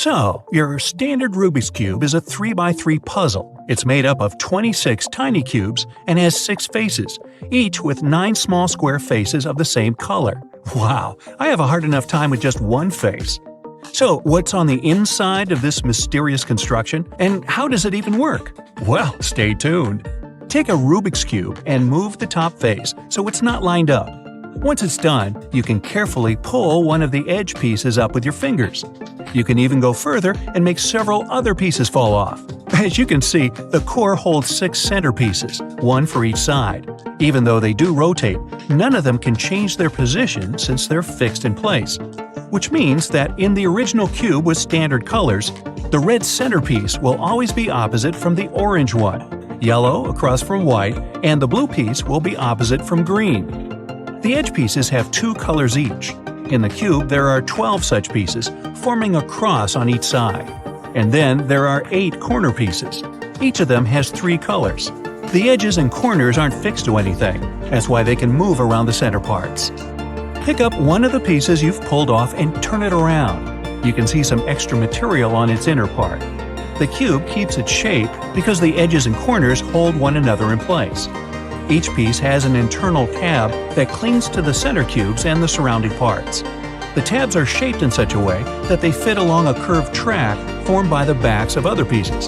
So, your standard Rubik's Cube is a 3x3 puzzle. It's made up of 26 tiny cubes and has 6 faces, each with 9 small square faces of the same color. Wow, I have a hard enough time with just one face. So, what's on the inside of this mysterious construction, and how does it even work? Well, stay tuned. Take a Rubik's Cube and move the top face so it's not lined up. Once it's done, you can carefully pull one of the edge pieces up with your fingers. You can even go further and make several other pieces fall off. As you can see, the core holds 6 center pieces, one for each side. Even though they do rotate, none of them can change their position since they're fixed in place. Which means that in the original cube with standard colors, the red centerpiece will always be opposite from the orange one, yellow across from white, and the blue piece will be opposite from green. The edge pieces have 2 colors each. In the cube, there are 12 such pieces, forming a cross on each side. And then there are 8 corner pieces. Each of them has 3 colors. The edges and corners aren't fixed to anything. That's why they can move around the center parts. Pick up one of the pieces you've pulled off and turn it around. You can see some extra material on its inner part. The cube keeps its shape because the edges and corners hold one another in place. Each piece has an internal tab that clings to the center cubes and the surrounding parts. The tabs are shaped in such a way that they fit along a curved track formed by the backs of other pieces.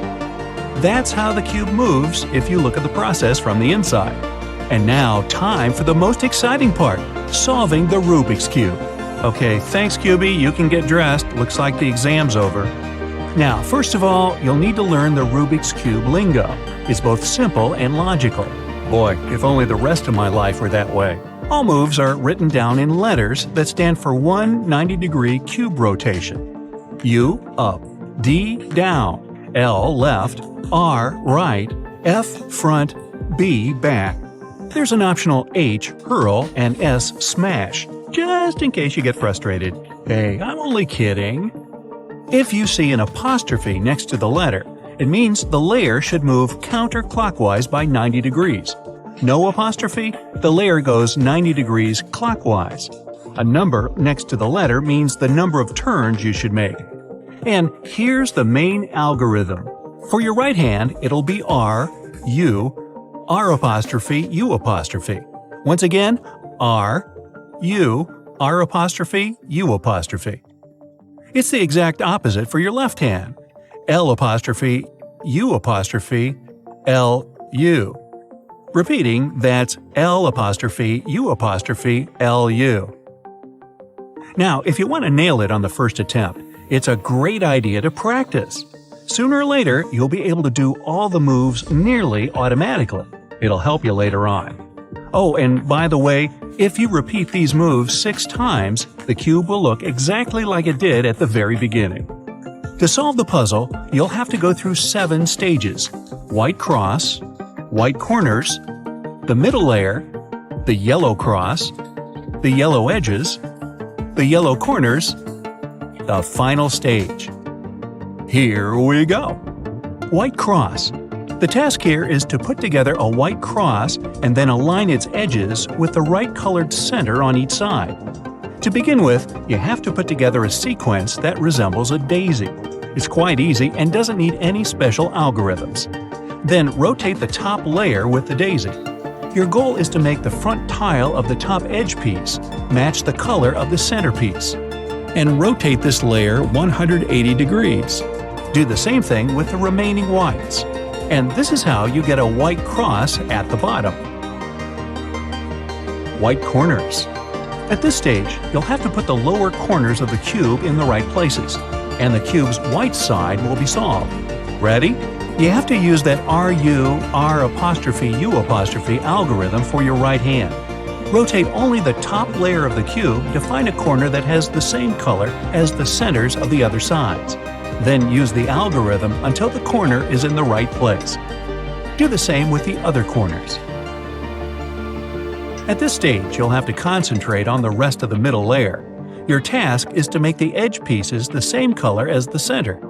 That's how the cube moves if you look at the process from the inside. And now, time for the most exciting part, solving the Rubik's Cube. Okay, thanks Cubie, you can get dressed, looks like the exam's over. Now, first of all, you'll need to learn the Rubik's Cube lingo. It's both simple and logical. Boy, if only the rest of my life were that way. All moves are written down in letters that stand for one 90-degree cube rotation. U, up, D, down, L, left, R, right, F, front, B, back. There's an optional H, hurl, and S, smash, just in case you get frustrated. Hey, I'm only kidding. If you see an apostrophe next to the letter, it means the layer should move counterclockwise by 90 degrees. No apostrophe, the layer goes 90 degrees clockwise. A number next to the letter means the number of turns you should make. And here's the main algorithm. For your right hand, it'll be R, U, R apostrophe, U apostrophe. Once again, R, U, R apostrophe, U apostrophe. It's the exact opposite for your left hand. L apostrophe, U apostrophe, L, U. Repeating, that's L apostrophe, U apostrophe, L, U. Now, if you want to nail it on the first attempt, it's a great idea to practice. Sooner or later, you'll be able to do all the moves nearly automatically. It'll help you later on. Oh, and by the way, if you repeat these moves 6 times, the cube will look exactly like it did at the very beginning. To solve the puzzle, you'll have to go through 7 stages: white cross, white corners, the middle layer, the yellow cross, the yellow edges, the yellow corners, the final stage. Here we go! White cross. The task here is to put together a white cross and then align its edges with the right colored center on each side. To begin with, you have to put together a sequence that resembles a daisy. It's quite easy and doesn't need any special algorithms. Then rotate the top layer with the daisy. Your goal is to make the front tile of the top edge piece match the color of the centerpiece. And rotate this layer 180 degrees. Do the same thing with the remaining whites. And this is how you get a white cross at the bottom. White corners. At this stage, you'll have to put the lower corners of the cube in the right places, and the cube's white side will be solved. Ready? You have to use that RU, R apostrophe, U apostrophe algorithm for your right hand. Rotate only the top layer of the cube to find a corner that has the same color as the centers of the other sides. Then use the algorithm until the corner is in the right place. Do the same with the other corners. At this stage, you'll have to concentrate on the rest of the middle layer. Your task is to make the edge pieces the same color as the center.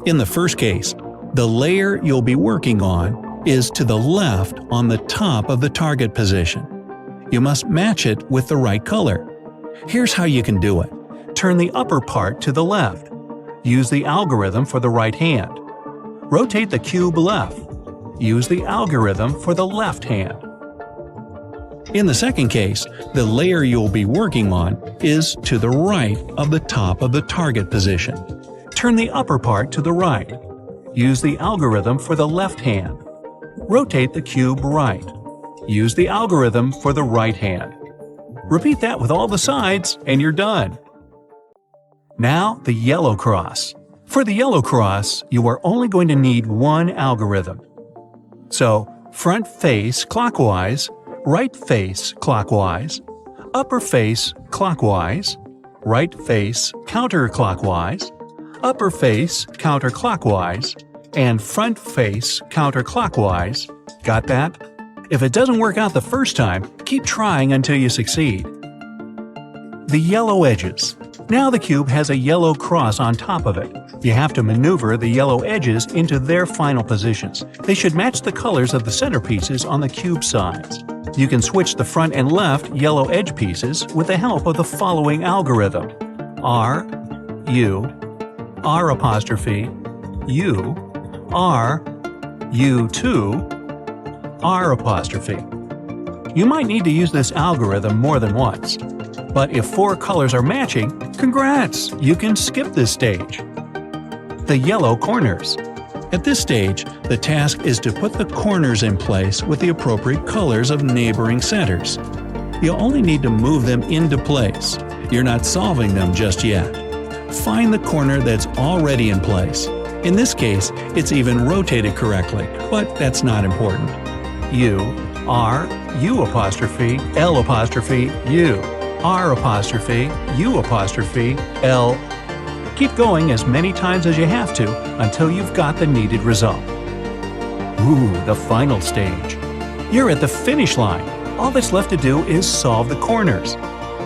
In the first case, the layer you'll be working on is to the left on the top of the target position. You must match it with the right color. Here's how you can do it. Turn the upper part to the left. Use the algorithm for the right hand. Rotate the cube left. Use the algorithm for the left hand. In the second case, the layer you'll be working on is to the right of the top of the target position. Turn the upper part to the right. Use the algorithm for the left hand. Rotate the cube right. Use the algorithm for the right hand. Repeat that with all the sides and you're done. Now the yellow cross. For the yellow cross, you are only going to need one algorithm. So, front face clockwise, right face clockwise, upper face clockwise, right face counterclockwise, upper face counterclockwise, and front face counterclockwise. Got that? If it doesn't work out the first time, keep trying until you succeed. The yellow edges. Now the cube has a yellow cross on top of it. You have to maneuver the yellow edges into their final positions. They should match the colors of the centerpieces on the cube sides. You can switch the front and left yellow edge pieces with the help of the following algorithm: R, U, R apostrophe, U, R, U2, R apostrophe. You might need to use this algorithm more than once. But if 4 colors are matching, congrats! You can skip this stage. The yellow corners. At this stage, the task is to put the corners in place with the appropriate colors of neighboring centers. You only need to move them into place. You're not solving them just yet. Find the corner that's already in place. In this case, it's even rotated correctly, but that's not important. U, R, U apostrophe, L apostrophe, U. R apostrophe, U apostrophe, L. Keep going as many times as you have to until you've got the needed result. Ooh, the final stage. You're at the finish line. All that's left to do is solve the corners.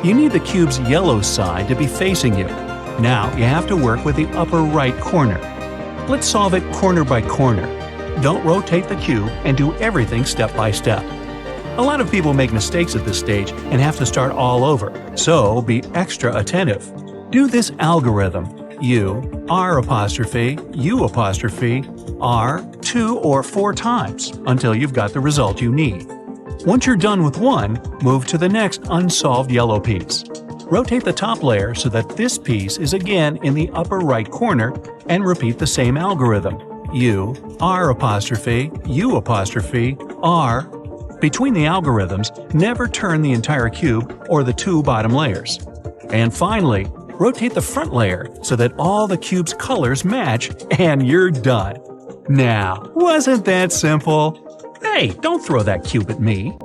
You need the cube's yellow side to be facing you. Now you have to work with the upper right corner. Let's solve it corner by corner. Don't rotate the cube and do everything step by step. A lot of people make mistakes at this stage and have to start all over, so be extra attentive. Do this algorithm, U, R apostrophe, U apostrophe, R 2 or 4 times until you've got the result you need. Once you're done with one, move to the next unsolved yellow piece. Rotate the top layer so that this piece is again in the upper right corner and repeat the same algorithm, U, R apostrophe, U apostrophe, R. Between the algorithms, never turn the entire cube or the 2 bottom layers. And finally, rotate the front layer so that all the cube's colors match and you're done. Now, wasn't that simple? Hey, don't throw that cube at me.